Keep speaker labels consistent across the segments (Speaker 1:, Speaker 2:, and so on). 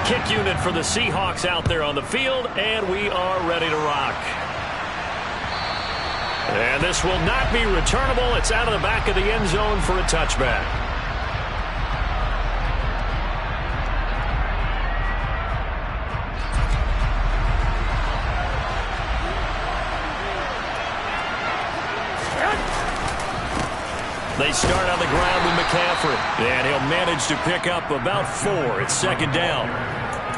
Speaker 1: kick unit for the Seahawks out there on the field, and we are ready to rock. And this will not be returnable. It's out of the back of the end zone for a touchback. They start on the ground with McCaffrey, and he'll manage to pick up about 4. It's second down.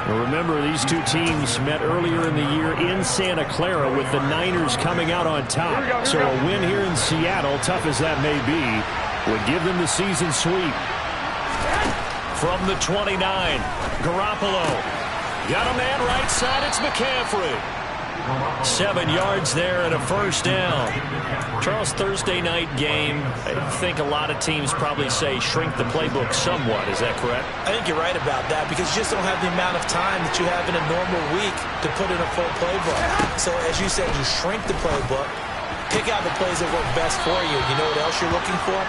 Speaker 1: Well, remember, these two teams met earlier in the year in Santa Clara with the Niners coming out on top. So a win here in Seattle, tough as that may be, would give them the season sweep. From the 29, Garoppolo. Got a man right side, it's McCaffrey. 7 yards there and a first down. Charles, Thursday night game, I think a lot of teams probably say shrink the playbook somewhat. Is that correct?
Speaker 2: I think you're right about that because you just don't have the amount of time that you have in a normal week to put in a full playbook. So as you said, you shrink the playbook, pick out the plays that work best for you. You know what else you're looking for?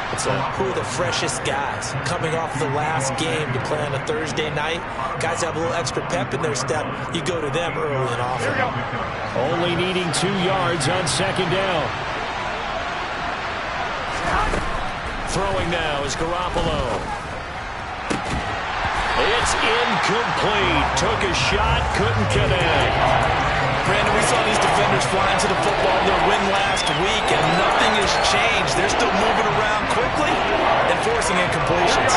Speaker 2: Who are the freshest guys coming off the last game to play on a Thursday night? Guys have a little extra pep in their step. You go to them early and often.
Speaker 1: Only needing 2 yards on second down. Throwing now is Garoppolo. It's incomplete. Took a shot, couldn't connect.
Speaker 2: Brandon, we saw these defenders flying to the football in their win last week, and nothing has changed. They're still moving around quickly and forcing incompletions.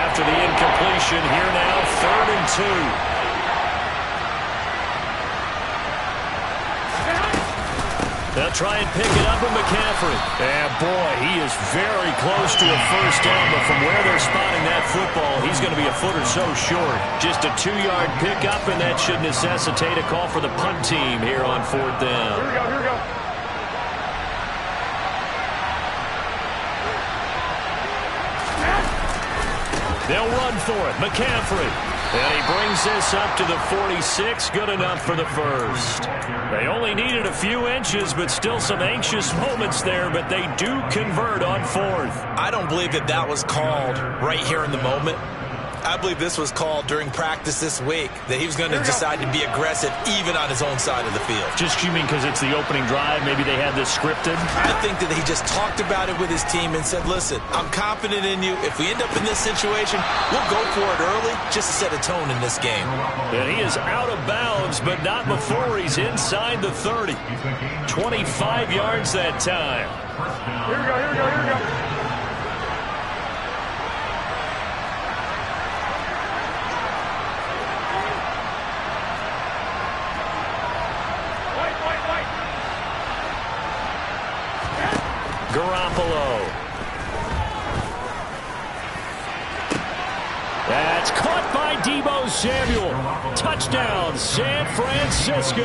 Speaker 1: After the incompletion, here now, 3rd and 2. They'll try and pick it up with McCaffrey. And boy, he is very close to a first down, but from where they're spotting that football, he's going to be a foot or so short. Just a 2-yard pickup, and that should necessitate a call for the punt team here on 4th down.
Speaker 3: Here we go.
Speaker 1: They'll run for it. McCaffrey. And he brings this up to the 46. Good enough for the first. They only needed a few inches, but still some anxious moments there, but they do convert on 4th.
Speaker 2: I don't believe that was called right here in the moment. I believe this was called during practice this week, that he was going to decide to be aggressive even on his own side of the field.
Speaker 1: Just you mean because it's the opening drive? Maybe they had this scripted?
Speaker 2: I think that he just talked about it with his team and said, listen, I'm confident in you. If we end up in this situation, we'll go for it early just to set a tone in this game.
Speaker 1: And he is out of bounds, but not before he's inside the 30. 25 yards that time.
Speaker 3: Here we go.
Speaker 1: Garoppolo. That's caught by Deebo Samuel. Touchdown, San Francisco.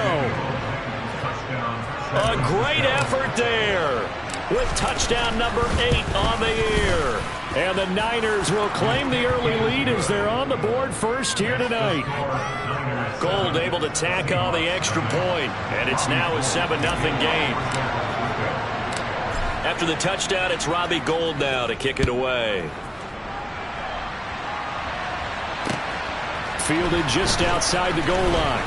Speaker 1: A great effort there with touchdown number 8 on the year. And the Niners will claim the early lead as they're on the board first here tonight. Gold able to tack on the extra point, and it's now a 7-0 game. After the touchdown, it's Robbie Gould now to kick it away. Fielded just outside the goal line.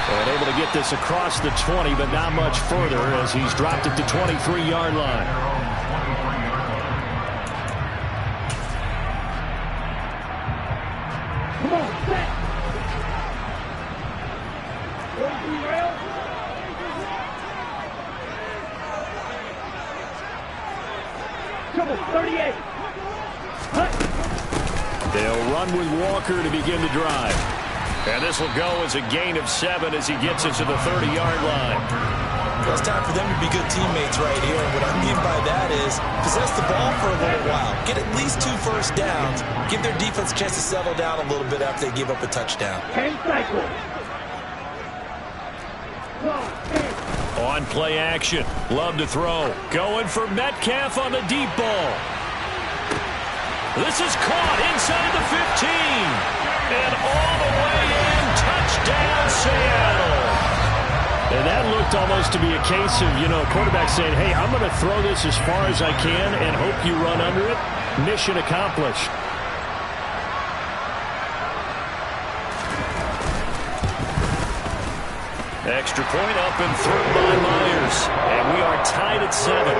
Speaker 1: And able to get this across the 20, but not much further as he's dropped it to 23-yard line.
Speaker 3: Come on, set. 38.
Speaker 1: They'll run with Walker to begin the drive. And this will go as a gain of 7 as he gets it to the 30-yard line.
Speaker 2: Well, it's time for them to be good teammates right here. And what I mean by that is possess the ball for a little while. Get at least 2 first downs. Give their defense a chance to settle down a little bit after they give up a touchdown.
Speaker 3: 10 cycles.
Speaker 1: On play action. Love to throw. Going for Metcalf on the deep ball. This is caught inside the 15. And all the way in. Touchdown, Seattle. And that looked almost to be a case of, a quarterback saying, hey, I'm going to throw this as far as I can and hope you run under it. Mission accomplished. Extra point up and through by Myers. And we are tied at 7.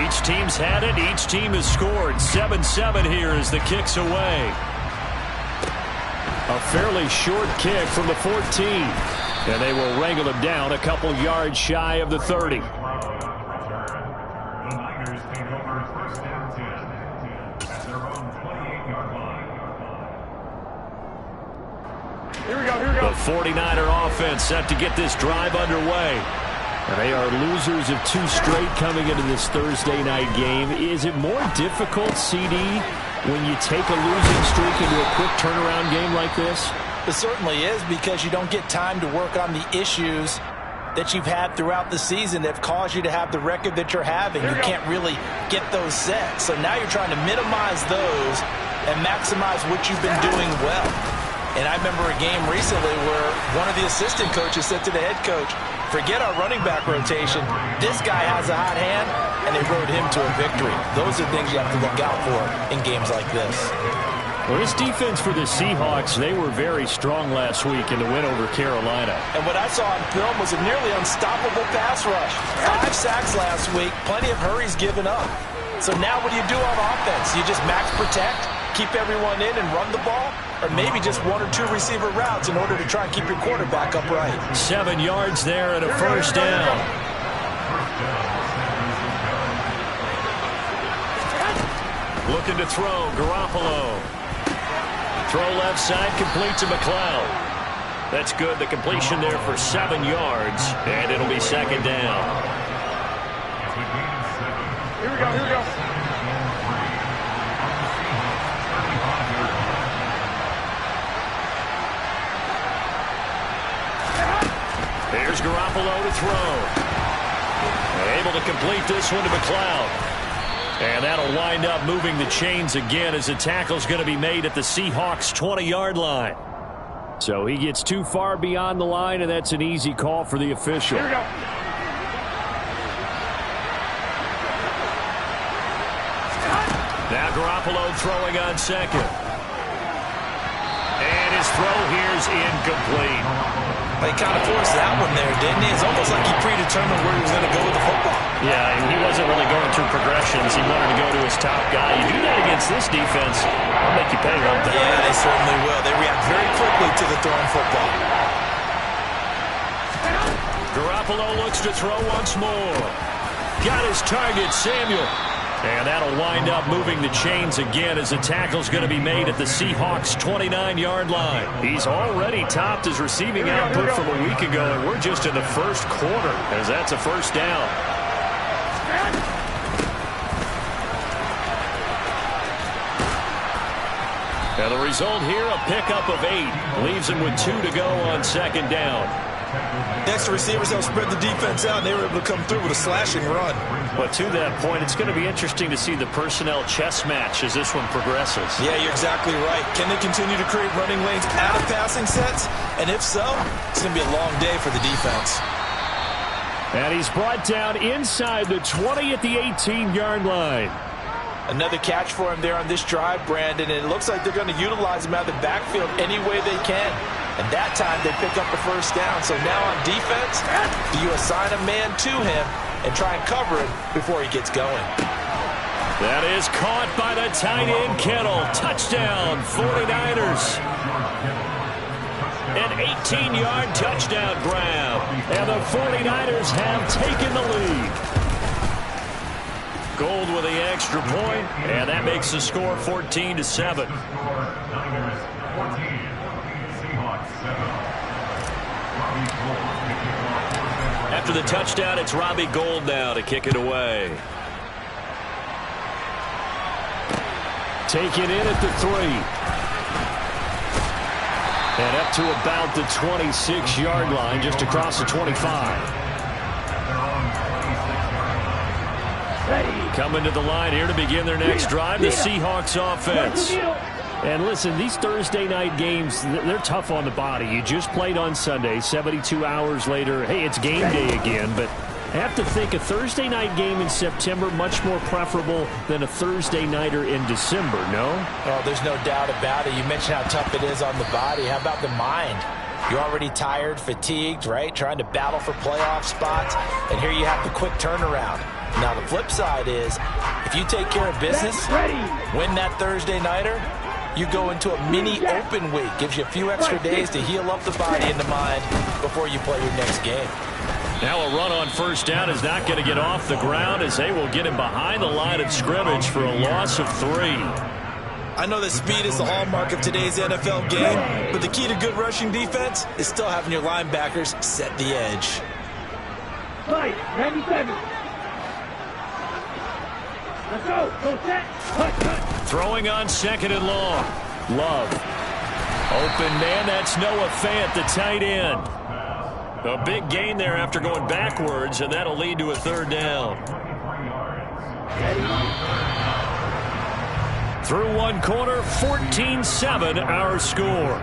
Speaker 1: Each team's had it. Each team has scored. 7-7 here as the kick's away. A fairly short kick from the 14. And they will wrangle him down a couple yards shy of the 30.
Speaker 3: Here we go, here we go.
Speaker 1: The 49er offense set to get this drive underway. And they are losers of 2 straight coming into this Thursday night game. Is it more difficult, CD, when you take a losing streak into a quick turnaround game like this?
Speaker 2: It certainly is, because you don't get time to work on the issues that you've had throughout the season that have caused you to have the record that you're having. You can't really get those set. So now you're trying to minimize those and maximize what you've been doing well. And I remember a game recently where one of the assistant coaches said to the head coach, forget our running back rotation. This guy has a hot hand, and they rode him to a victory. Those are things you have to look out for in games like this.
Speaker 1: Well, this defense for the Seahawks, they were very strong last week in the win over Carolina.
Speaker 2: And what I saw on film was a nearly unstoppable pass rush. 5 sacks last week, plenty of hurries given up. So now what do you do on offense? You just max protect, keep everyone in and run the ball? Or maybe just 1 or 2 receiver routes in order to try and keep your quarterback upright.
Speaker 1: 7 yards there and a first down. Looking to throw, Garoppolo. Throw left side, complete to McLeod. That's good. The completion there for 7 yards, and it'll be second down.
Speaker 3: Here we go, here we go.
Speaker 1: Here's Garoppolo to throw. Able to complete this one to McLeod. And that'll wind up moving the chains again as the tackle's going to be made at the Seahawks' 20-yard line. So he gets too far beyond the line, and that's an easy call for the official.
Speaker 3: Here we go.
Speaker 1: Now Garoppolo throwing on second. And his throw here's incomplete.
Speaker 2: He kind of forced that one there, didn't he? It's almost like he predetermined where he was going to go with the football.
Speaker 1: Yeah, he wasn't really going through progressions. He wanted to go to his top guy. You do that against this defense, they'll make you pay, won't they?
Speaker 2: Yeah, they certainly will. They react very quickly to the throwing football.
Speaker 1: Garoppolo looks to throw once more. Got his target, Samuel. And that'll wind up moving the chains again as the tackle's going to be made at the Seahawks' 29-yard line. He's already topped his receiving output from a week ago, and we're just in the first quarter as that's a first down. And the result here, a pickup of 8. Leaves him with 2 to go on second down.
Speaker 2: Next, the receivers help spread the defense out, and they were able to come through with a slashing run.
Speaker 1: But to that point, it's going to be interesting to see the personnel chess match as this one progresses.
Speaker 2: Yeah, you're exactly right. Can they continue to create running lanes out of passing sets? And if so, it's going to be a long day for the defense.
Speaker 1: And he's brought down inside the 20 at the 18-yard line.
Speaker 2: Another catch for him there on this drive, Brandon, and it looks like they're going to utilize him out of the backfield any way they can. And that time they pick up the first down. So now on defense, do you assign a man to him and try and cover him before he gets going?
Speaker 1: That is caught by the tight end, Kittle. Touchdown, 49ers. An 18-yard touchdown grab. And the 49ers have taken the lead. Gold with the extra point, and that makes the score 14-7. After the touchdown, it's Robbie Gould now to kick it away. Taken in at the 3. And up to about the 26-yard line, just across the 25. Coming to the line here to begin their next drive, the Seahawks offense. And listen, these Thursday night games, they're tough on the body. You just played on Sunday, 72 hours later. Hey, it's game day again, but have to think a Thursday night game in September much more preferable than a Thursday nighter in December, no?
Speaker 2: Oh, there's no doubt about it. You mentioned how tough it is on the body. How about the mind? You're already tired, fatigued, right? Trying to battle for playoff spots. And here you have the quick turnaround. Now, the flip side is, if you take care of business, win that Thursday nighter, you go into a mini open week. Gives you a few extra days to heal up the body and the mind before you play your next game.
Speaker 1: Now a run on first down is not going to get off the ground as they will get him behind the line of scrimmage for a loss of 3.
Speaker 2: I know that speed is the hallmark of today's NFL game, but the key to good rushing defense is still having your linebackers set the edge.
Speaker 3: 97. Let's go. Go set. Cut.
Speaker 1: Throwing on 2nd and long. Love. Open man, that's Noah Fant, the tight end. A big gain there after going backwards, and that'll lead to a 3rd down. Through one quarter, 14-7 our score.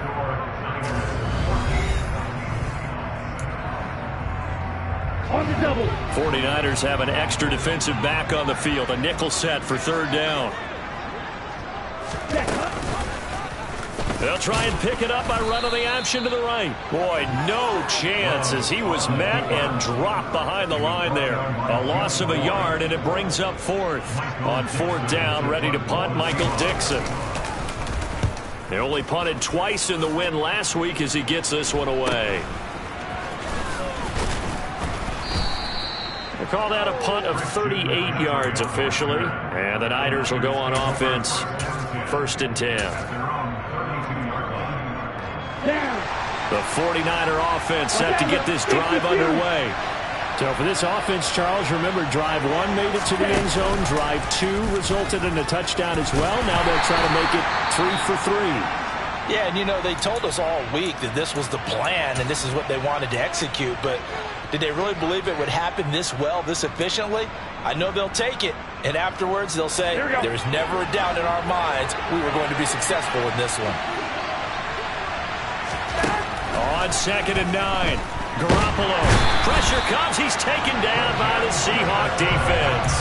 Speaker 3: On the double.
Speaker 1: 49ers have an extra defensive back on the field. A nickel set for 3rd down. They'll try and pick it up by running the option to the right. Boy, no chance as he was met and dropped behind the line there. A loss of a yard, and it brings up 4th. On 4th down, ready to punt, Michael Dixon. They only punted twice in the win last week as he gets this one away. They call that a punt of 38 yards officially. And the Niners will go on offense. 1st and 10. The 49er offense set to get this drive underway. So for this offense, Charles, remember, drive 1 made it to the end zone. Drive 2 resulted in a touchdown as well. Now they'll try to make it 3 for 3.
Speaker 2: Yeah, and you know, they told us all week that this was the plan and this is what they wanted to execute. But did they really believe it would happen this well, this efficiently? I know they'll take it. And afterwards, they'll say, there's never a doubt in our minds we were going to be successful in this one.
Speaker 1: On 2nd and 9, Garoppolo. Pressure comes. He's taken down by the Seahawk defense.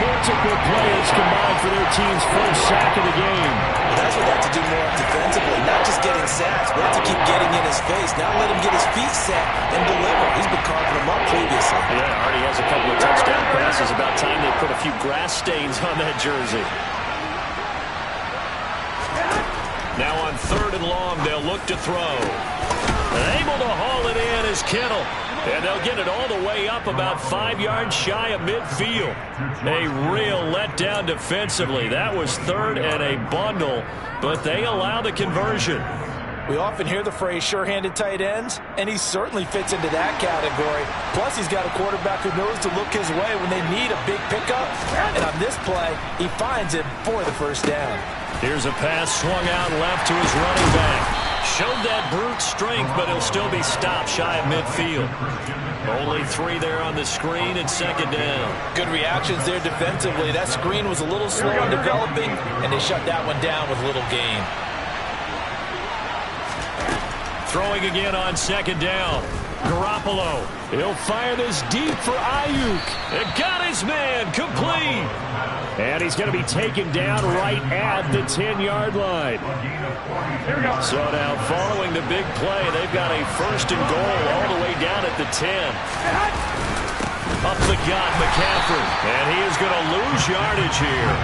Speaker 1: Multiple players combined for their team's first sack of the game.
Speaker 2: That's what they have to do more defensively, not just getting sacks, but have to keep getting in his face. Now let him get his feet set and deliver. He's been carving them up previously.
Speaker 1: Yeah, already has a couple of touchdown passes. About time they put a few grass stains on that jersey. Now on 3rd and long, they'll look to throw. Able to haul it in is Kittle. And they'll get it all the way up about 5 yards shy of midfield. A real letdown defensively. That was 3rd and a bundle, but they allow the conversion.
Speaker 2: We often hear the phrase sure-handed tight ends, and he certainly fits into that category. Plus, he's got a quarterback who knows to look his way when they need a big pickup. And on this play, he finds it for the 1st down.
Speaker 1: Here's a pass swung out left to his running back. Showed that brute strength, but he'll still be stopped shy of midfield. Only 3 there on the screen and 2nd down.
Speaker 2: Good reactions there defensively. That screen was a little slow in developing, and they shut that one down with little gain.
Speaker 1: Throwing again on 2nd down. Garoppolo. He'll fire this deep for Ayuk. It got his man complete. And he's going to be taken down right at the 10-yard line. So now following the big play, they've got a 1st and goal all the way down at the 10. Up the gut, McCaffrey. And he is going to lose yardage here.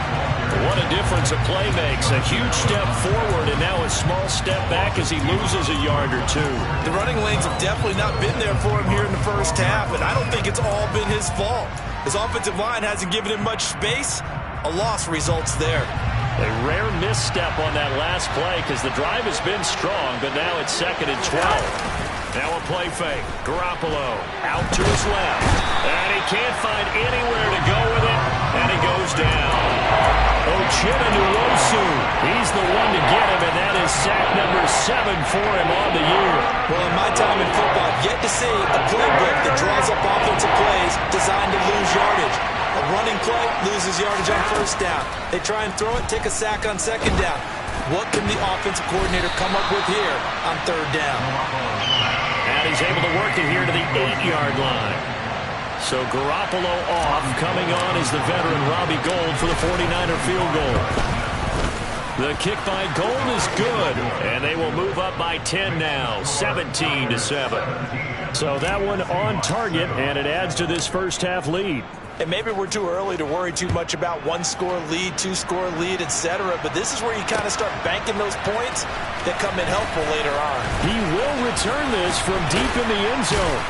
Speaker 1: What a difference a play makes. A huge step forward and now a small step back as he loses a yard or 2.
Speaker 2: The running lanes have definitely not been there for him here in the 1st half, and I don't think it's all been his fault. His offensive line hasn't given him much space. A loss results there.
Speaker 1: A rare misstep on that last play because the drive has been strong, but now it's 2nd and 12. Now a play fake. Garoppolo out to his left. And he can't find anywhere to go with it, and he goes down. Ochinowosu, he's the one to get him, and that is sack number 7 for him on the year.
Speaker 2: Well, in my time in football, I've yet to see a playbook that draws up offensive plays designed to lose yardage. A running play loses yardage on 1st down. They try and throw it, take a sack on 2nd down. What can the offensive coordinator come up with here on 3rd down?
Speaker 1: And he's able to work it here to the 8-yard line. So Garoppolo off. Coming on is the veteran Robbie Gould for the 49er field goal. The kick by Gould is good, and they will move up by 10 now, 17-7. So that one on target, and it adds to this first half lead.
Speaker 2: And maybe we're too early to worry too much about one-score lead, two-score lead, etc. But this is where you kind of start banking those points that come in helpful later on.
Speaker 1: He will return this from deep in the end zone.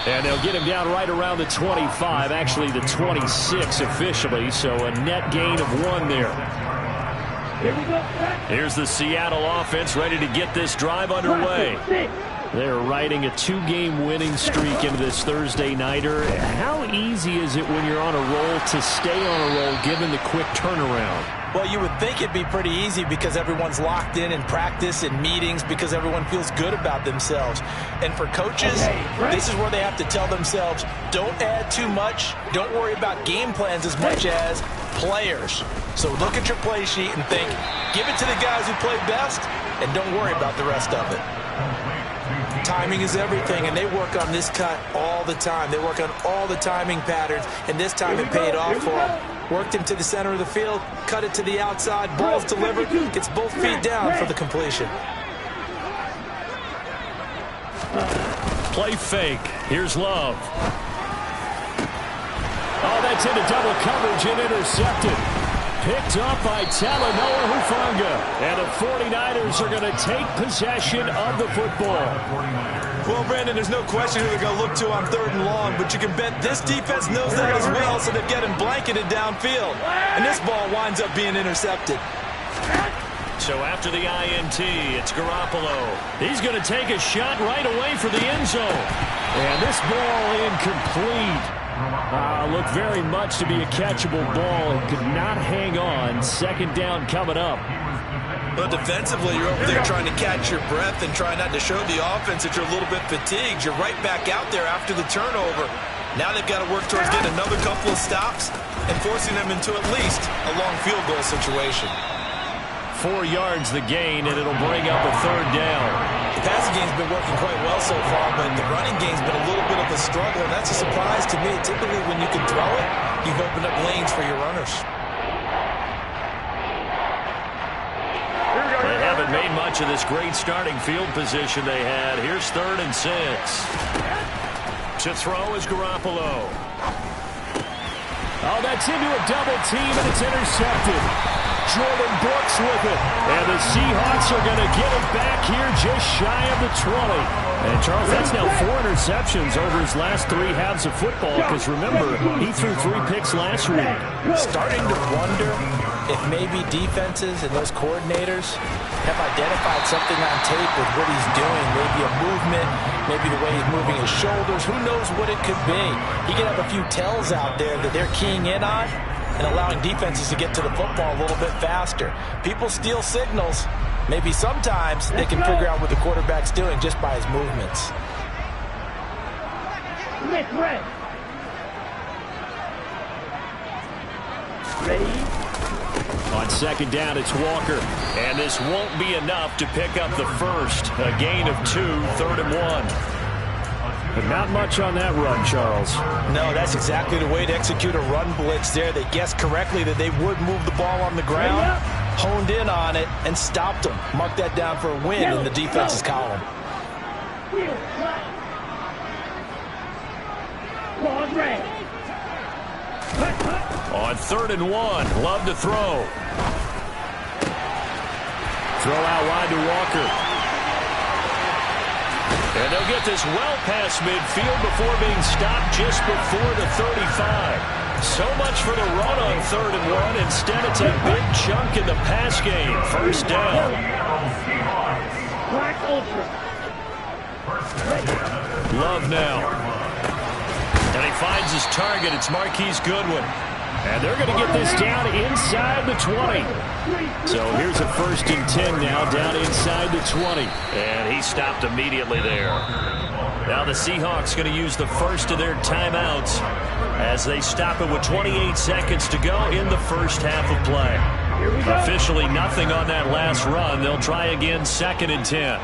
Speaker 1: And they'll get him down right around the 25, actually the 26 officially, so a net gain of 1 there.
Speaker 3: Here we go.
Speaker 1: Here's the Seattle offense ready to get this drive underway. They're riding a 2-game winning streak into this Thursday nighter. How easy is it when you're on a roll to stay on a roll given the quick turnaround?
Speaker 2: Well, you would think it'd be pretty easy because everyone's locked in practice and meetings because everyone feels good about themselves. And for coaches, this is where they have to tell themselves, don't add too much. Don't worry about game plans as much as players. So look at your play sheet and think, give it to the guys who play best and don't worry about the rest of it. Timing is everything, and they work on this cut all the time. They work on all the timing patterns, and this time it paid off for them. Worked him to the center of the field, cut it to the outside, ball's delivered, gets both feet down for the completion.
Speaker 1: Play fake. Here's Love. Oh, that's into double coverage and intercepted. Picked up by Talanoa Hufanga. And the 49ers are going to take possession of the football.
Speaker 2: Well, Brandon, there's no question who they're going to look to on 3rd and long, but you can bet this defense knows that as well, so they're getting blanketed downfield. And this ball winds up being intercepted.
Speaker 1: So after the INT, it's Garoppolo. He's going to take a shot right away for the end zone. And this ball incomplete. Looked very much to be a catchable ball and could not hang on. 2nd down coming up.
Speaker 2: But defensively, you're over there trying to catch your breath and try not to show the offense that you're a little bit fatigued. You're right back out there after the turnover. Now they've got to work towards getting another couple of stops and forcing them into at least a long field goal situation.
Speaker 1: 4 yards the gain, and it'll bring up a 3rd down.
Speaker 2: The passing game's been working quite well so far, but the running game's been a little bit of a struggle, and that's a surprise to me. Typically, when you can throw it, you've opened up lanes for your runners.
Speaker 1: They haven't made much of this great starting field position they had. Here's 3rd and 6. To throw is Garoppolo. Oh, that's into a double team, and it's intercepted. Jordan Brooks with it. And the Seahawks are going to get it back here just shy of the 20. And, Charles, that's now 4 interceptions over his last 3 halves of football because, remember, he threw 3 picks last week.
Speaker 2: Starting to wonder if maybe defenses and those coordinators have identified something on tape with what he's doing. Maybe a movement, maybe the way he's moving his shoulders. Who knows what it could be? He could have a few tells out there that they're keying in on and allowing defenses to get to the football a little bit faster. People steal signals. Maybe sometimes they can figure out what the quarterback's doing just by his movements.
Speaker 3: Ready?
Speaker 1: On 2nd down, it's Walker. And this won't be enough to pick up the first. A gain of 2, 3rd and 1. But not much on that run, Charles.
Speaker 2: No, that's exactly the way to execute a run blitz there. They guessed correctly that they would move the ball on the ground, honed in on it, and stopped them. Mark that down for a win in the defense's column.
Speaker 1: On 3rd and 1, Love to throw. Throw out wide to Walker. And they'll get this well past midfield before being stopped just before the 35. So much for the run on 3rd and 1. Instead, it's a big chunk in the pass game. 1st down. Love now. And he finds his target. It's Marquise Goodwin. And they're going to get this down inside the 20. So here's a 1st and 10 now down inside the 20. And he stopped immediately there. Now the Seahawks going to use the first of their timeouts as they stop it with 28 seconds to go in the first half of play. Officially nothing on that last run. They'll try again 2nd and 10.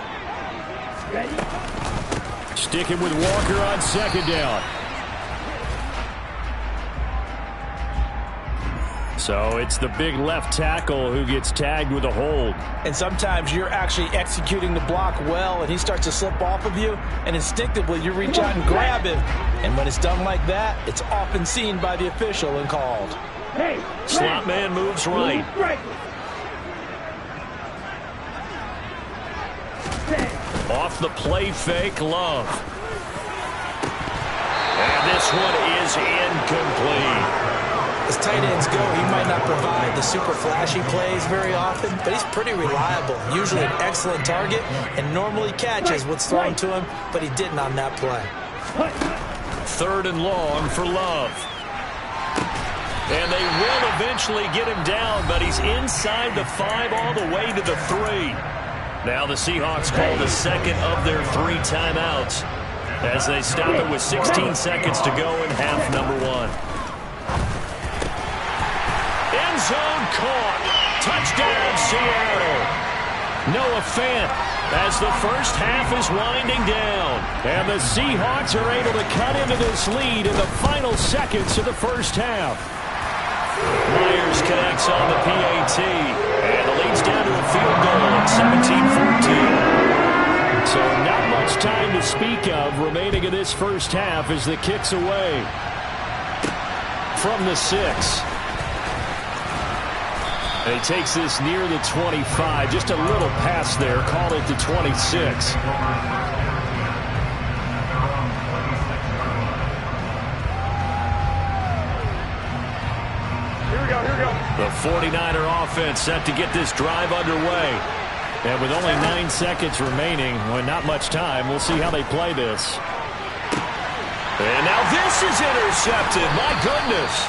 Speaker 1: Sticking with Walker on 2nd down. So it's the big left tackle who gets tagged with a hold.
Speaker 2: And sometimes you're actually executing the block well, and he starts to slip off of you, and instinctively you reach out and grab him. And when it's done like that, it's often seen by the official and called.
Speaker 3: Hey,
Speaker 1: Slot man moves right. Off the play fake, Love. And this one is incomplete.
Speaker 2: As tight ends go, he might not provide the super flashy plays very often, but he's pretty reliable, usually an excellent target, and normally catches what's thrown to him, but he didn't on that play.
Speaker 1: 3rd and long for Love. And they will eventually get him down, but he's inside the 5 all the way to the 3. Now the Seahawks call the second of their 3 timeouts as they stop it with 16 seconds to go in half number 1. End zone caught. Touchdown, Seattle. Noah Fant as the first half is winding down. And the Seahawks are able to cut into this lead in the final seconds of the first half. Myers connects on the PAT. And the lead's down to a field goal at 17-14. So not much time to speak of remaining in this first half as the kick's away from the 6. He takes this near the 25. Just a little pass there. Call it the 26.
Speaker 3: Here we go.
Speaker 1: The 49er offense set to get this drive underway. And with only 9 seconds remaining, well, not much time, we'll see how they play this. And now this is intercepted. My goodness.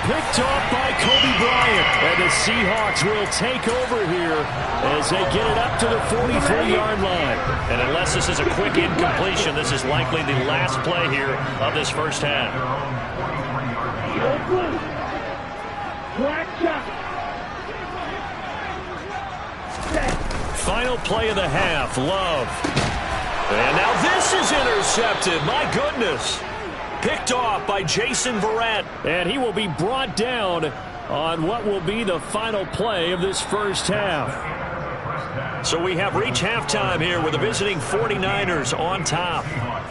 Speaker 1: Picked off by Kobe Bryant. And the Seahawks will take over here as they get it up to the 43-yard line. And unless this is a quick incompletion, this is likely the last play here of this first half. Final play of the half, Love. And now this is intercepted. My goodness. Picked off by Jason Verrett. And he will be brought down on what will be the final play of this first half. So we have reached halftime here with the visiting 49ers on top.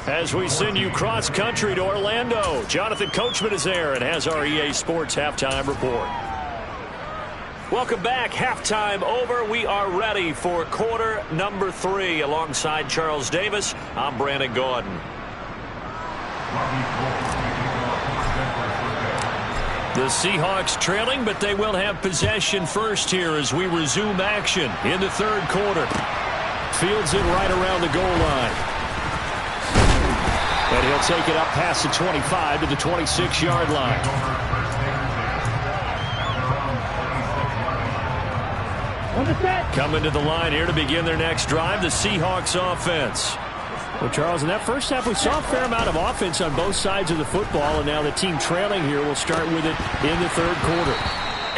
Speaker 1: As we send you cross-country to Orlando, Jonathan Coachman is there and has our EA Sports halftime report. Welcome back. Halftime over. We are ready for quarter number 3. Alongside Charles Davis, I'm Brandon Gordon. The Seahawks trailing, but they will have possession first here as we resume action in the 3rd quarter. Fields it right around the goal line. And he'll take it up past the 25 to the 26-yard line. Coming to the line here to begin their next drive, the Seahawks offense. Well, Charles, in that first half, we saw a fair amount of offense on both sides of the football, and now the team trailing here will start with it in the 3rd quarter.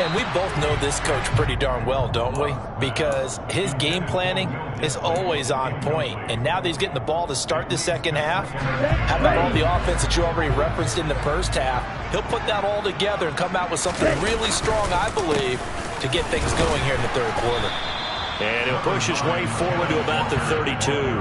Speaker 2: And we both know this coach pretty darn well, don't we? Because his game planning is always on point. And now that he's getting the ball to start the second half, how about all the offense that you already referenced in the first half? He'll put that all together and come out with something really strong, I believe, to get things going here in the 3rd quarter.
Speaker 1: And he'll push his way forward to about the 32.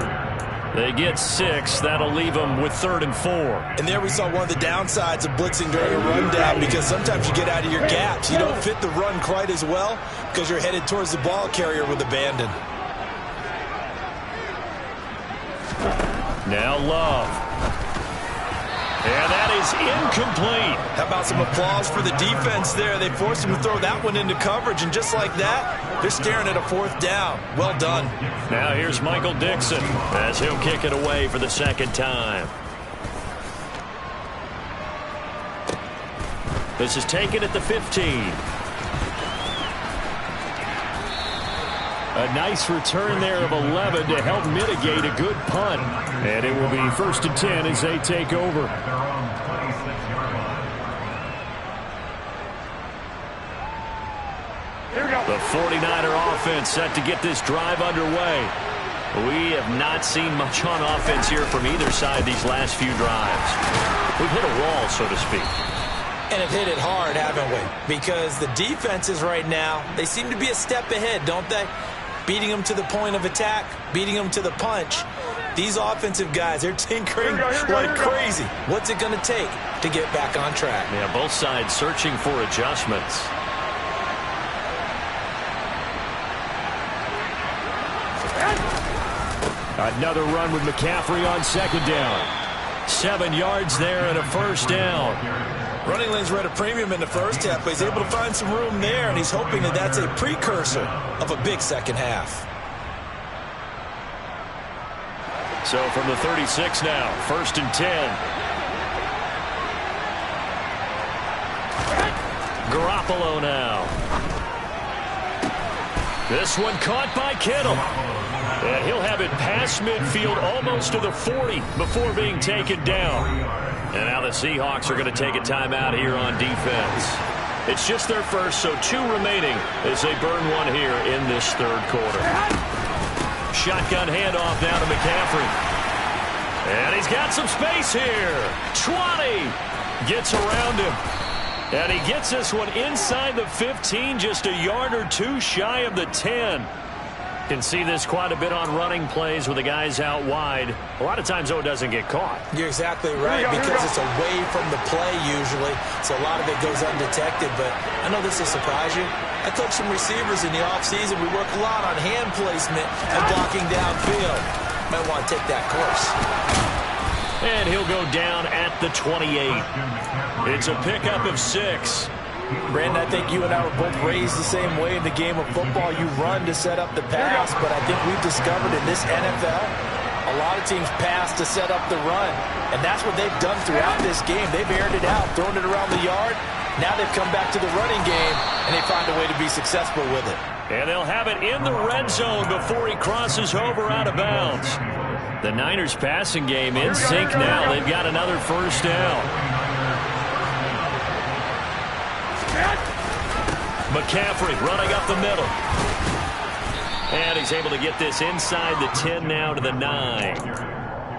Speaker 1: They get 6. That'll leave them with 3rd and 4.
Speaker 2: And there we saw one of the downsides of blitzing during a rundown, because sometimes you get out of your gaps. You don't fit the run quite as well because you're headed towards the ball carrier with abandon.
Speaker 1: Now Love. And that is incomplete.
Speaker 2: How about some applause for the defense there? They forced him to throw that one into coverage, and just like that, they're staring at a 4th down. Well done.
Speaker 1: Now here's Michael Dixon as he'll kick it away for the 2nd time. This is taken at the 15. A nice return there of 11 to help mitigate a good punt. And it will be 1st and 10 as they take over. The 49er offense set to get this drive underway. We have not seen much on offense here from either side these last few drives. We've hit a wall, so to speak.
Speaker 2: And have hit it hard, haven't we? Because the defenses right now, they seem to be a step ahead, don't they? Beating them to the point of attack, beating them to the punch. These offensive guys, they're tinkering like crazy. What's it going to take to get back on track?
Speaker 1: Yeah, both sides searching for adjustments. Another run with McCaffrey on second down. 7 yards there and a first down.
Speaker 2: Running lanes were at a premium in the first half, but he's able to find some room there, and he's hoping that that's a precursor of a big second half.
Speaker 1: So from the 36 now, 1st and 10. Garoppolo now. This one caught by Kittle. And he'll have it past midfield almost to the 40 before being taken down. And now the Seahawks are going to take a timeout here on defense. It's just their first, so 2 remaining as they burn one here in this third quarter. Shotgun handoff down to McCaffrey. And he's got some space here. 20 gets around him. And he gets this one inside the 15, just a yard or 2 shy of the 10. Can see this quite a bit on running plays with the guys out wide. A lot of times, though, it doesn't get caught.
Speaker 2: You're exactly right, because it's away from the play usually, so a lot of it goes undetected. But I know this will surprise you. I coach some receivers in the offseason. We work a lot on hand placement and blocking downfield. Might want to take that course.
Speaker 1: And he'll go down at the 28. It's a pickup of 6.
Speaker 2: Brandon, I think you and I were both raised the same way in the game of football. You run to set up the pass, but I think we've discovered in this NFL, a lot of teams pass to set up the run. And that's what they've done throughout this game. They've aired it out, thrown it around the yard. Now they've come back to the running game, and they find a way to be successful with it.
Speaker 1: And they'll have it in the red zone before he crosses over out of bounds. The Niners passing game in sync now. They've got another first down. McCaffrey running up the middle. And he's able to get this inside the 10 now to the 9.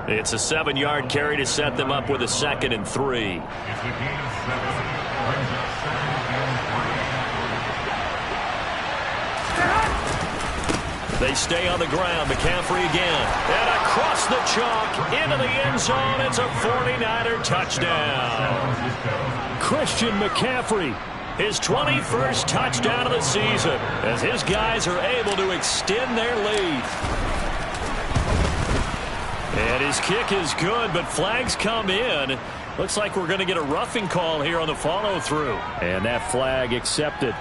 Speaker 1: It's a 7-yard carry to set them up with a 2nd and 3. They stay on the ground. McCaffrey again. And across the chalk into the end zone. It's a 49er touchdown. Christian McCaffrey. His 21st touchdown of the season as his guys are able to extend their lead. And his kick is good, but flags come in. Looks like we're going to get a roughing call here on the follow-through. And that flag accepted.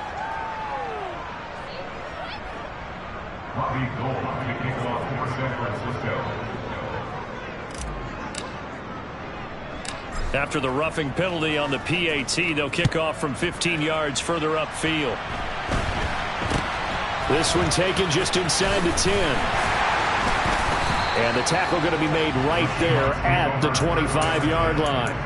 Speaker 1: After the roughing penalty on the PAT, they'll kick off from 15 yards further upfield. This one taken just inside the 10. And the tackle going to be made right there at the 25-yard line.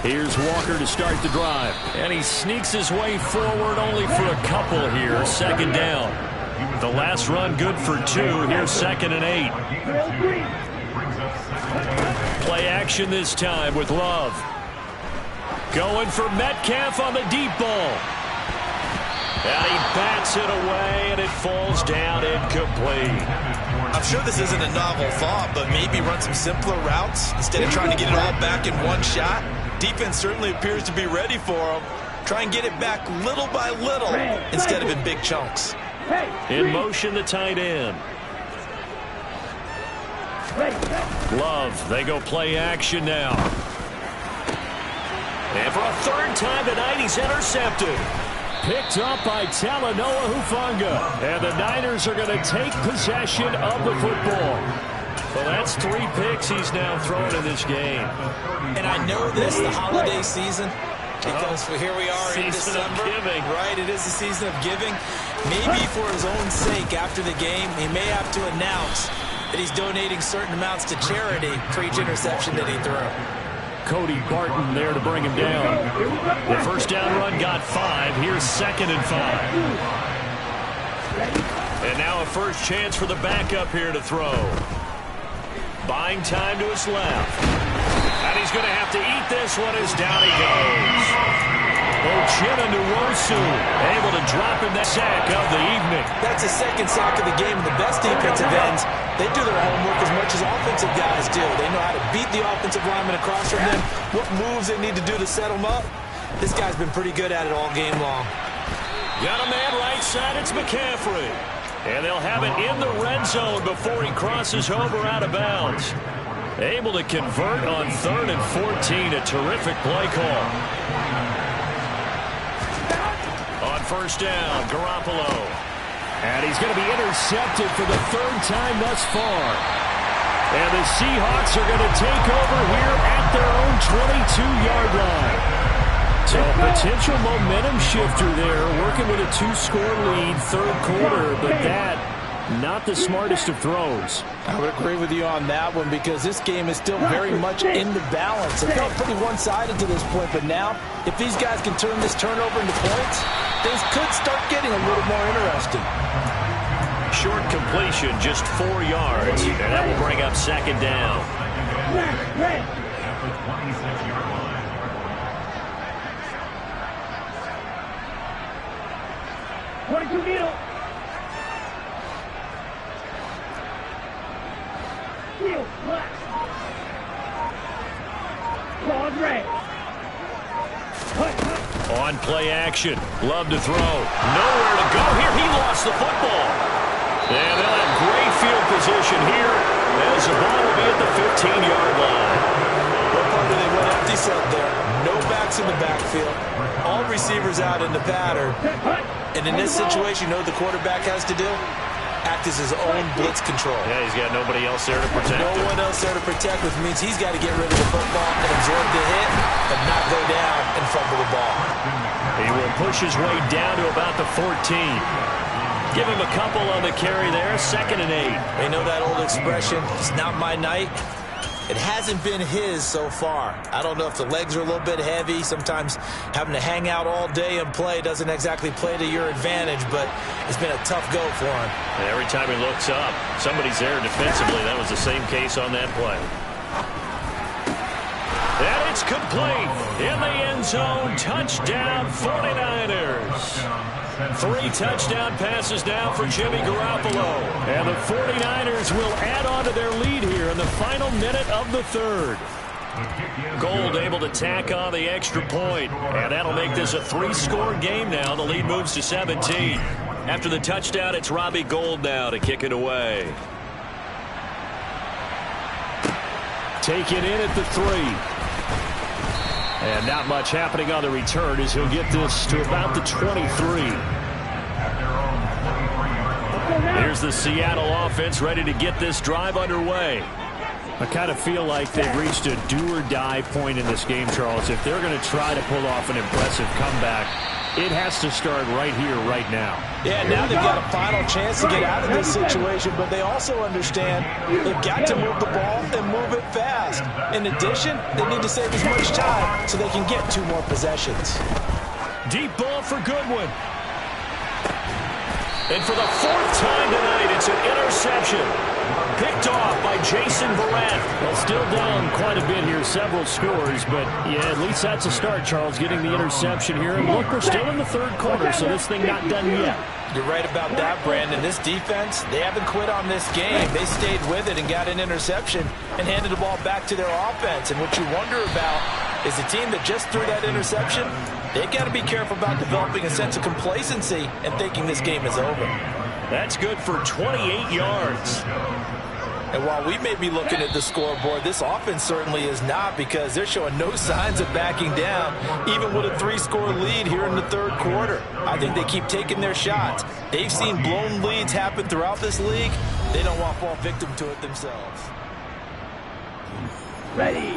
Speaker 1: Here's Walker to start the drive. And he sneaks his way forward only for a couple here. 2nd down. The last run good for 2. Here's 2nd and 8. Play action this time with Love. Going for Metcalf on the deep ball. And he bats it away, and it falls down incomplete.
Speaker 2: I'm sure this isn't a novel thought, but maybe run some simpler routes instead of trying to get it all back in one shot. Defense certainly appears to be ready for him. Try and get it back little by little instead of in big chunks.
Speaker 1: In motion, the tight end. Love, they go play action now. And for a 3rd time tonight, he's intercepted. Picked up by Talanoa Hufanga. And the Niners are going to take possession of the football. Well, that's 3 picks he's now thrown in this game.
Speaker 2: And I know this, the holiday season, because here we are in December. Right, it is the season of giving. Maybe for his own sake, after the game, he may have to announce that he's donating certain amounts to charity for each interception that he threw.
Speaker 1: Cody Barton there to bring him down. The first down run got 5. Here's 2nd and 5. And now a first chance for the backup here to throw. Buying time to his left. And he's going to have to eat this one as down he goes. Ochena Nwosu able to drop in that sack of the evening.
Speaker 2: That's the second sack of the game. And the best defensive ends, they do their homework as much as offensive guys do. They know how to beat the offensive lineman across from them, what moves they need to do to set them up. This guy's been pretty good at it all game long.
Speaker 1: Got a man right side. It's McCaffrey. And they'll have it in the red zone before he crosses over out of bounds. Able to convert on 3rd and 14. A terrific play call. On first down, Garoppolo. And he's going to be intercepted for the 3rd time thus far. And the Seahawks are going to take over here at their own 22-yard line. So potential momentum shifter there, working with a 2-score lead, 3rd quarter, but that, not the smartest of throws.
Speaker 2: I would agree with you on that one because this game is still very much in the balance. It felt pretty one-sided to this point, but now, if these guys can turn this turnover into points, things could start getting a little more interesting.
Speaker 1: Short completion, just 4 yards, and that will bring up 2nd down.
Speaker 3: 22 middle. Field left. Ball red.
Speaker 1: On play action. Love to throw. Nowhere to go here. He lost the football. And they'll have great field position here as the ball will be at the 15-yard line.
Speaker 2: What part did they went empty set there? No backs in the backfield. All receivers out in the pattern. And in this situation, you know what the quarterback has to do? Act as his own blitz control.
Speaker 1: Yeah, he's got nobody else there to protect him.
Speaker 2: No one else there to protect, which means he's got to get rid of the football and absorb the hit and not go down and fumble the ball.
Speaker 1: He will push his way down to about the 14. Give him a couple on the carry there. 2nd and 8.
Speaker 2: You know that old expression, it's not my night? It hasn't been his so far. I don't know if the legs are a little bit heavy. Sometimes having to hang out all day and play doesn't exactly play to your advantage, but it's been a tough go for him.
Speaker 1: And every time he looks up, somebody's there defensively. That was the same case on that play. And it's complete. In the end zone, touchdown 49ers. 3 touchdown passes now for Jimmy Garoppolo. And the 49ers will add on to their lead here in the final minute of the 3rd. Gold able to tack on the extra point. And that'll make this a 3-score game now. The lead moves to 17. After the touchdown, it's Robbie Gould now to kick it away. Taken in at the 3. And not much happening on the return as he'll get this to about the 23. Here's the Seattle offense ready to get this drive underway. I kind of feel like they've reached a do-or-die point in this game, Charles. If they're going to try to pull off an impressive comeback, it has to start right here, right now.
Speaker 2: Yeah, now they've got a final chance to get out of this situation, but they also understand they've got to move the ball and move it fast. In addition, they need to save as much time so they can get 2 more possessions.
Speaker 1: Deep ball for Goodwin. And for the 4th time tonight, it's an interception. Picked off by Jason Verrett. Well, still down quite a bit here, several scores, but yeah, at least that's a start, Charles, getting the interception here. And look, we're still in the 3rd quarter, so this thing not done yet.
Speaker 2: You're right about that, Brandon. This defense, they haven't quit on this game. They stayed with it and got an interception and handed the ball back to their offense. And what you wonder about is the team that just threw that interception, they've got to be careful about developing a sense of complacency and thinking this game is over.
Speaker 1: That's good for 28 yards.
Speaker 2: And while we may be looking at the scoreboard, this offense certainly is not, because they're showing no signs of backing down, even with a 3-score lead here in the 3rd quarter. I think they keep taking their shots. They've seen blown leads happen throughout this league. They don't want to fall victim to it themselves.
Speaker 3: Ready.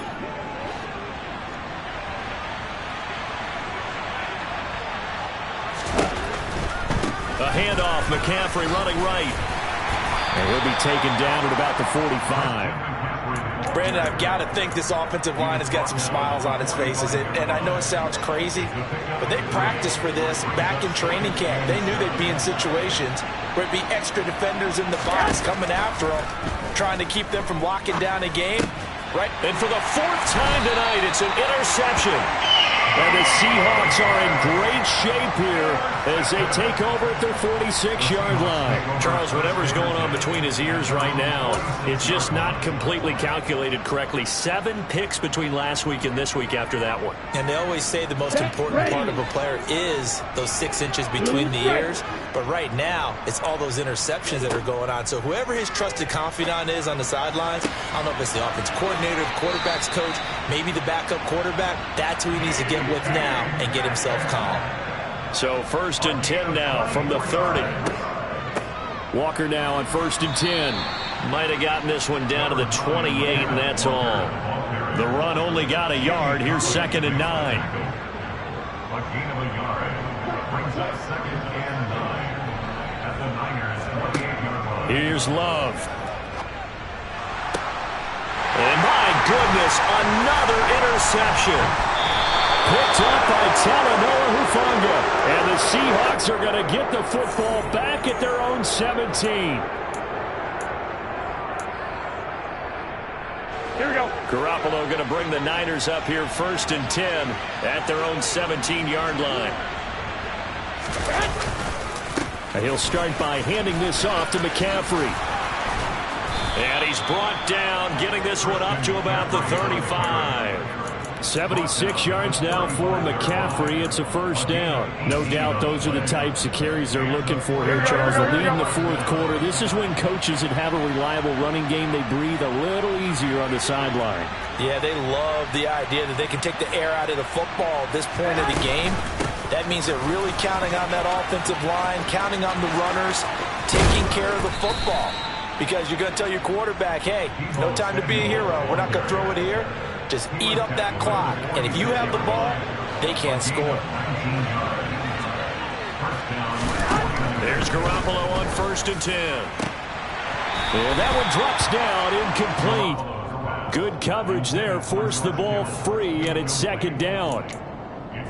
Speaker 1: A handoff, McCaffrey running right. And he'll be taken down at about the 45.
Speaker 2: Brandon, I've got to think this offensive line has got some smiles on its faces. And I know it sounds crazy, but they practiced for this back in training camp. They knew they'd be in situations where it'd be extra defenders in the box coming after them, trying to keep them from locking down a game. Right.
Speaker 1: And for the fourth time tonight, it's an interception. And the Seahawks are in great shape here as they take over at their 46-yard line. Charles, whatever's going on between his ears right now, it's just not completely calculated correctly. 7 picks between last week and this week after that one.
Speaker 2: And they always say the most important part of a player is those 6 inches between the ears. But right now, it's all those interceptions that are going on. So whoever his trusted confidant is on the sidelines, I don't know if it's the offense coordinator, the quarterback's coach, maybe the backup quarterback, that's who he needs to get with now and get himself calm.
Speaker 1: So 1st and 10 now from the 30. Walker now on 1st and 10. Might have gotten this one down to the 28, and that's all. The run only got a yard. Here's 2nd and 9.
Speaker 4: A gain of a yard brings up 2nd and 9 at the Niners 28-yard line.
Speaker 1: Here's Love. And my goodness, another interception. Picked up by Talanoa Hufanga. And the Seahawks are going to get the football back at their own 17.
Speaker 3: Here we go.
Speaker 1: Garoppolo going to bring the Niners up here 1st and 10 at their own 17-yard line. And he'll start by handing this off to McCaffrey. And he's brought down, getting this one up to about the 35. 76 yards now for McCaffrey. It's a 1st down. No doubt those are the types of carries they're looking for here, Charles. The lead in the 4th quarter. This is when coaches that have a reliable running game, they breathe a little easier on the sideline.
Speaker 2: Yeah, they love the idea that they can take the air out of the football at this point of the game. That means they're really counting on that offensive line, counting on the runners, taking care of the football. Because you're going to tell your quarterback, hey, no time to be a hero. We're not going to throw it here. Just eat up that clock. And if you have the ball, they can't score.
Speaker 1: There's Garoppolo on 1st and 10. And that one drops down, incomplete. Good coverage there. Forced the ball free, and it's 2nd down.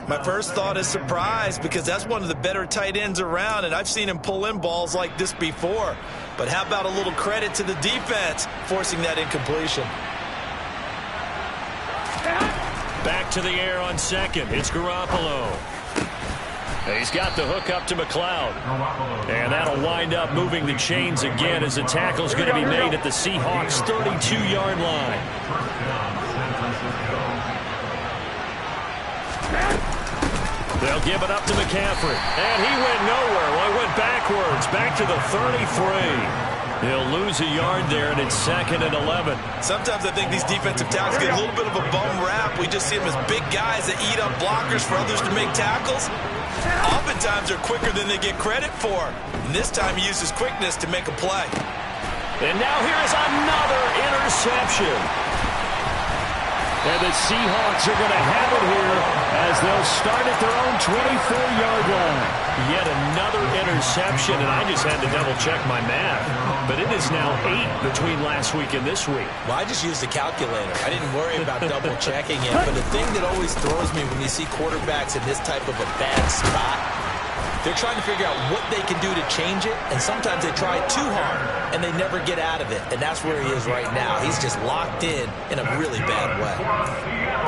Speaker 2: My first thought is surprise, because that's one of the better tight ends around, and I've seen him pull in balls like this before. But how about a little credit to the defense forcing that incompletion?
Speaker 1: Back to the air on 2nd. It's Garoppolo. He's got the hook up to McLeod. And that'll wind up moving the chains again as the tackle's going to be made at the Seahawks' 32-yard line. They'll give it up to McCaffrey. And he went nowhere. Well, he went backwards. Back to the 33. He'll lose a yard there, and it's 2nd and 11.
Speaker 2: Sometimes I think these defensive tackles get a little bit of a bum rap. We just see them as big guys that eat up blockers for others to make tackles. Oftentimes they're quicker than they get credit for. And this time he uses quickness to make a play.
Speaker 1: And now here's another interception. And the Seahawks are going to have it here as they'll start at their own 24-yard line. Yet another interception, and I just had to double-check my math. But it is now 8 between last week and this week.
Speaker 2: Well, I just used the calculator. I didn't worry about double-checking it. But the thing that always throws me when you see quarterbacks in this type of a bad spot, they're trying to figure out what they can do to change it, and sometimes they try too hard, and they never get out of it. And that's where he is right now. He's just locked in a really bad way.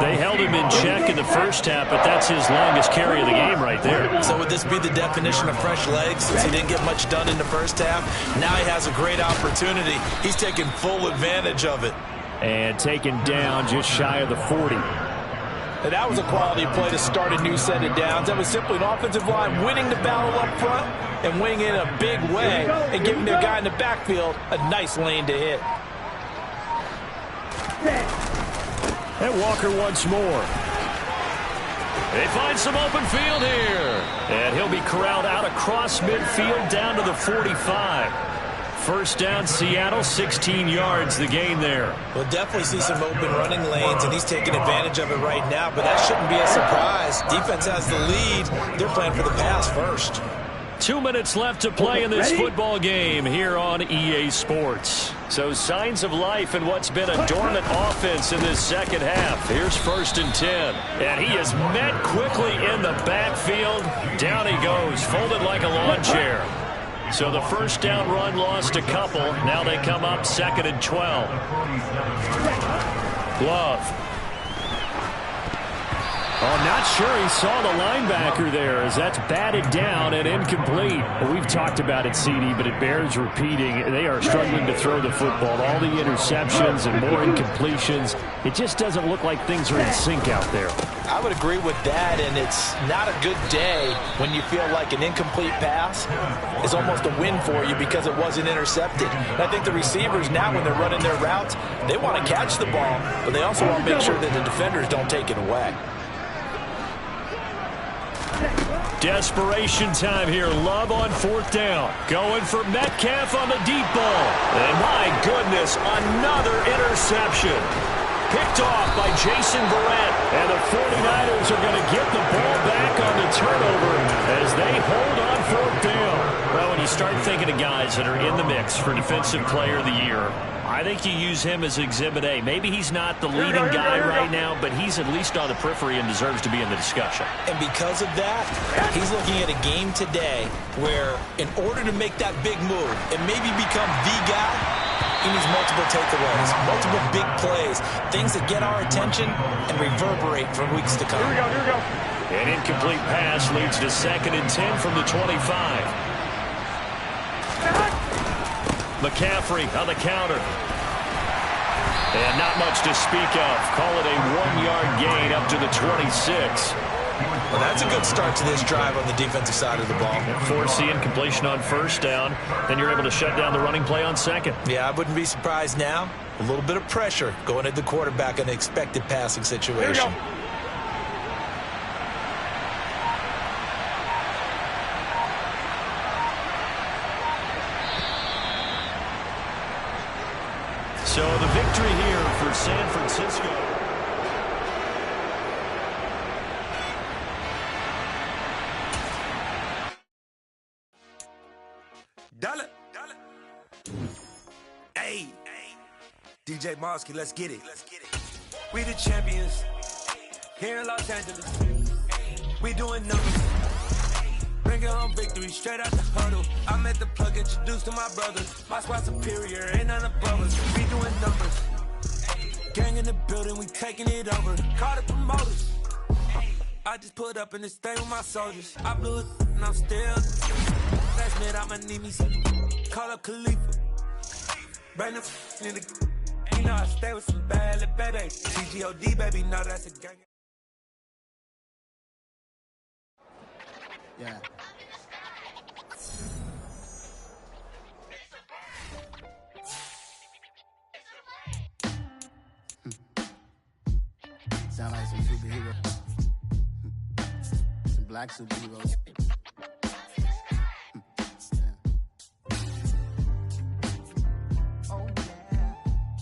Speaker 1: They held him in check in the first half, but that's his longest carry of the game right there.
Speaker 2: So would this be the definition of fresh legs since he didn't get much done in the first half? Now he has a great opportunity. He's taking full advantage of it.
Speaker 1: And taken down just shy of the 40.
Speaker 2: And that was a quality play to start a new set of downs. That was simply an offensive line winning the battle up front and winning in a big way and giving their guy in the backfield a nice lane to hit.
Speaker 1: And Walker once more. They find some open field here. And he'll be corralled out across midfield down to the 45. First down, Seattle, 16 yards, the gain there.
Speaker 2: We'll definitely see some open running lanes, and he's taking advantage of it right now, but that shouldn't be a surprise. Defense has the lead. They're playing for the pass first.
Speaker 1: 2 minutes left to play in this football game here on EA Sports. So signs of life in what's been a dormant offense in this second half. Here's 1st and 10. And he is met quickly in the backfield. Down he goes, folded like a lawn chair. So the first down run lost a couple. Now they come up 2nd and 12. Love. Oh, not sure he saw the linebacker there as that's batted down and incomplete. Well, we've talked about it, CD, but it bears repeating. They are struggling to throw the football. All the interceptions and more incompletions. It just doesn't look like things are in sync out there.
Speaker 2: I would agree with that, and it's not a good day when you feel like an incomplete pass is almost a win for you because it wasn't intercepted. And I think the receivers now, when they're running their routes, they want to catch the ball, but they also want to make sure that the defenders don't take it away.
Speaker 1: Desperation time here. Love on 4th down. Going for Metcalf on the deep ball. And my goodness, another interception. Picked off by Jason Verrett. And the 49ers are going to get the ball back on the turnover as they hold on 4th down. Well, when you start thinking of guys that are in the mix for Defensive Player of the Year, I think you use him as Exhibit A. Maybe he's not the leading guy right now, but he's at least on the periphery and deserves to be in the discussion.
Speaker 2: And because of that, he's looking at a game today where in order to make that big move and maybe become the guy, he needs multiple takeaways, multiple big plays, things that get our attention and reverberate for weeks to come.
Speaker 3: Here we go.
Speaker 1: An incomplete pass leads to 2nd and 10 from the 25. McCaffrey on the counter. And not much to speak of. Call it a 1-yard gain up to the 26.
Speaker 2: Well, that's a good start to this drive on the defensive side of the ball.
Speaker 1: Force the incompletion on 1st down. Then you're able to shut down the running play on 2nd.
Speaker 2: Yeah, I wouldn't be surprised now. A little bit of pressure going at the quarterback in an expected passing situation.
Speaker 1: So the victory here for San Francisco.
Speaker 5: Dollar. Hey, DJ Mosky, let's get it. We the champions here in Los Angeles. We doing numbers. Bring it home victory straight out the huddle. I'm at the plug, introduced to my brothers. My squad superior, ain't none above us. We doing numbers. Gang in the building, we taking it over. Call the promoters. I just put up in this thing with my soldiers. I blew it and I'm still. Last minute, I'ma need me some. Call up Khalifa. Bring the in the. You know I stay with some bad little baby. TGOD, baby, no, that's a gang.
Speaker 6: Yeah. Sound like some superheroes. Some black superheroes. Oh, yeah.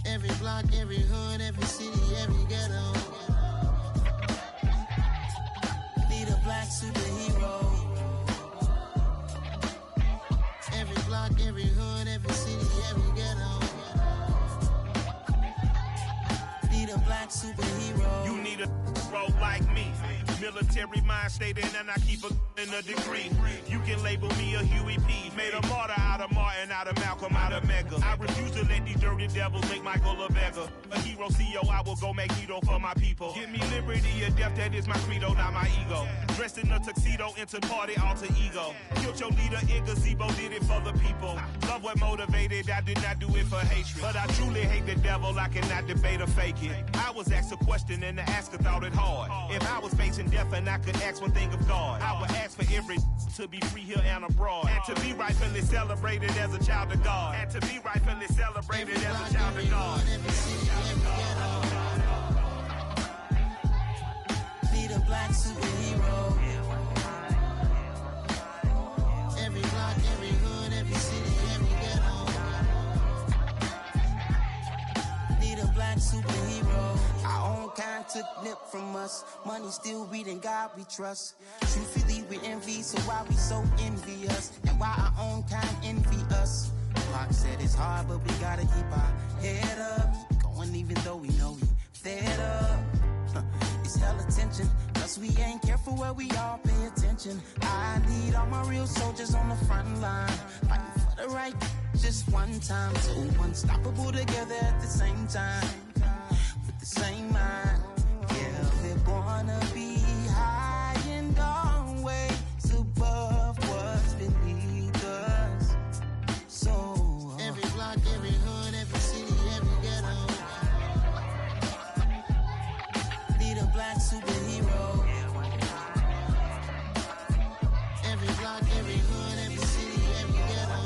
Speaker 6: Every block, every hood, every city, every ghetto. Need a black superhero. Every block, every hood, every city, every ghetto. Need a black superhero.
Speaker 7: You need a bro like me. Military mind state and I keep a degree. You can label me a Huey P. Made a martyr out of Martin, out of Malcolm, out of Mega. I refuse to let these dirty devils make Michael a beggar. A hero CEO, I will go Magneto for my people. Give me liberty or death, that is my credo, not my ego. Dressed in a tuxedo, into party, alter ego. Killed your leader in gazebo, did it for the people. Love what motivated, I did not do it for hatred. But I truly hate the devil, I cannot debate or fake it. I was asked a question and the asker thought it hard. If I was facing death and I could ask one thing of God, I would ask for every to be free here and abroad. And to be rightfully celebrated as a child of God. And to be rightfully celebrated as a child of God.
Speaker 6: Need a black superhero. Every block, every hood, every city, every ghetto. Need a black superhero. Our own kind took nip from us. Money still reading God we trust. Truthfully we envy, so why we so envious? And why our own kind envy us? Pac said it's hard, but we gotta keep our head up. Keep going even though we know we fed up. It's hella tension, cause we ain't careful where we all pay attention. I need all my real soldiers on the front line, fighting for the right just one time. So unstoppable together at the same time, with the same mind. Yeah, we're gonna be high and always above what's beneath us. So every block, every hood, every city, every ghetto need a black superhero. Every block, every hood, every city, every ghetto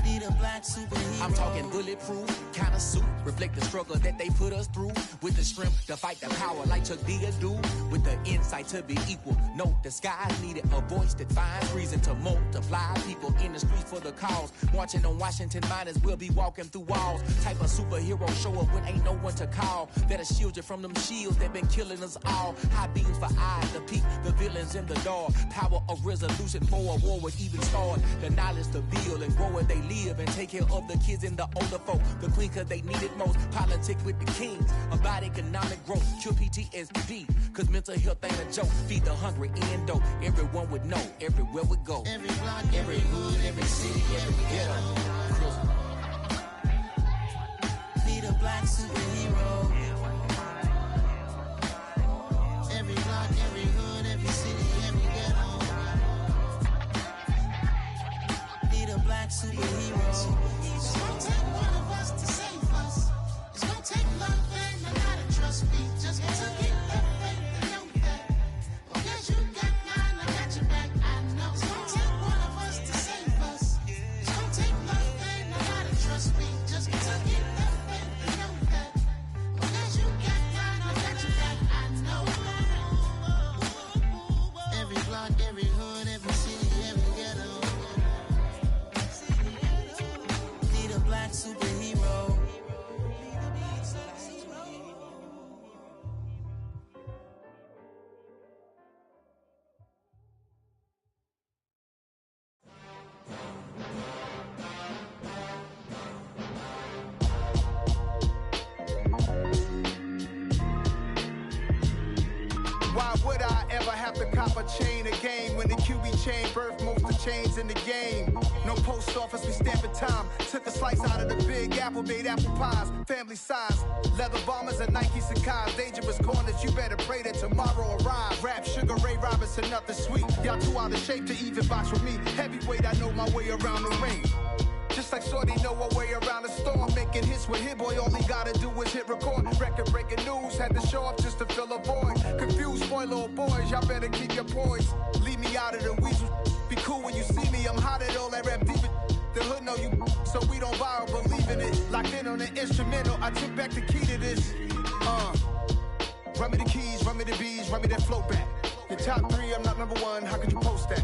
Speaker 6: need a black superhero.
Speaker 8: I'm talking bulletproof kind of suit, reflect the struggle that they put us through, with the strength to fight the power like Chuck D do, with the insight to be equal. No disguise needed, a voice that finds reason to multiply people in the streets for the cause. Marching on Washington miners, we'll be walking through walls. Type of superhero show up when ain't no one to call. That'll shield you from them shields that been killing us all. High beams for eyes to peek the villains in the dark. Power of resolution for a war would even start. The knowledge to build and grow where they live and take care of the kids and the older folk. The queen cause they need it most. Politics with the kings about economic growth. Cure PTSD cause mental health ain't a joke. Feed the hungry and dope. Everyone would know everywhere we go.
Speaker 6: Every block, every hood, every city, every ghetto need a black superhero. Every block, every hood, every city, every ghetto need a black superhero. It's gonna take one of us to save us. It's gonna take love and a lot of trust. Me just to get that faith and know that. Well, guess you got mine, I got your back. I know it's gonna take one of us to save us. It's gonna take love and a lot of trust. Me just to get that faith and know that. Well, guess you got mine, I got your back. I know. Every block, every hood, every city, every ghetto need a black superhero.
Speaker 9: Why would I ever have to cop a chain a game when the QB chain birthed most of the chains in the game? No post office, we stamping time. Took a slice out of the big apple, made apple pies, family size. Leather bombers and Nike Sacai's. Dangerous corners, you better pray that tomorrow arrives. Rap Sugar Ray Robinson, nothing sweet. Y'all too out of shape to even box with me. Heavyweight, I know my way around the ring. Just like Shorty know her way around the storm. Making hits with Hit Boy, all he gotta do is hit record. Record breaking news, had to show up just to fill a void. Confused boy, little boys, y'all better keep your poise. Leave me out of the weasel. Be cool when you see me, I'm hot at all that rap deep. The hood know you, so we don't borrow, believe in it. Locked in on the instrumental, I took back the key to this. Run me the keys, run me the bees, run me that flow back. Your top three, I'm not number one, how could you post that?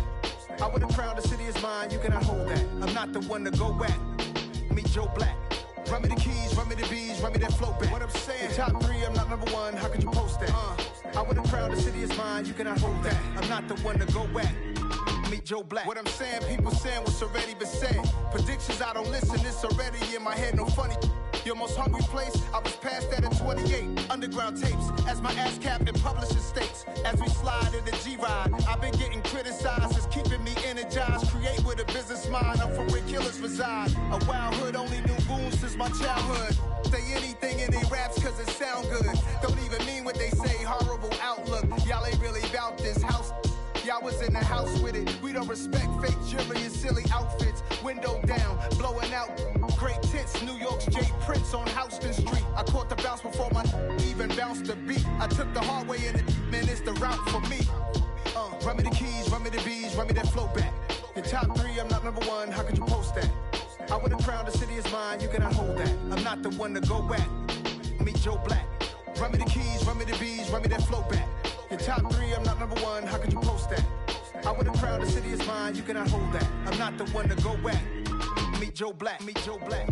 Speaker 9: I would have crowned the city is mine, you cannot hold that. I'm not the one to go back. Meet Joe Black. Run me the keys, run me the bees, run me that flow back. What I'm saying, your top three, I'm not number one, how could you post that? I would have crowned the city is mine, you cannot hold that. I'm not the one to go back. Meet Joe Black. What I'm saying, people saying what's already been said. Predictions, I don't listen, it's already in my head, no funny. Your most hungry place, I was past that at 28. Underground tapes, as my ass cap in publishing states. As we slide in the G-Ride, I've been getting criticized, it's keeping me energized. Create with a business mind, I'm from where killers reside. A wild hood, only knew goons since my childhood. Say anything in they raps cause it sound good. Don't even mean what they say, horrible outlook. Y'all ain't really about this house. Y'all was in the house with it. We don't respect fake jewelry and silly outfits. Window down, blowing out great tits. New York's J. Prince on Houston Street. I caught the bounce before my even bounced the beat. I took the hard way in it, man, it's the route for me. Run me the keys, run me the bees, run me that flow back. Your top three, I'm not number one, how could you post that? I would have crowned the city is mine, you cannot hold that. I'm not the one to go back. Meet Joe Black. Run me the keys, run me the bees, run me that flow back. Your top three, I'm not number one, how could you post that? I would have crowned the city is mine, you cannot hold that. I'm not the one to go back. Meet Joe Black, meet Joe Black.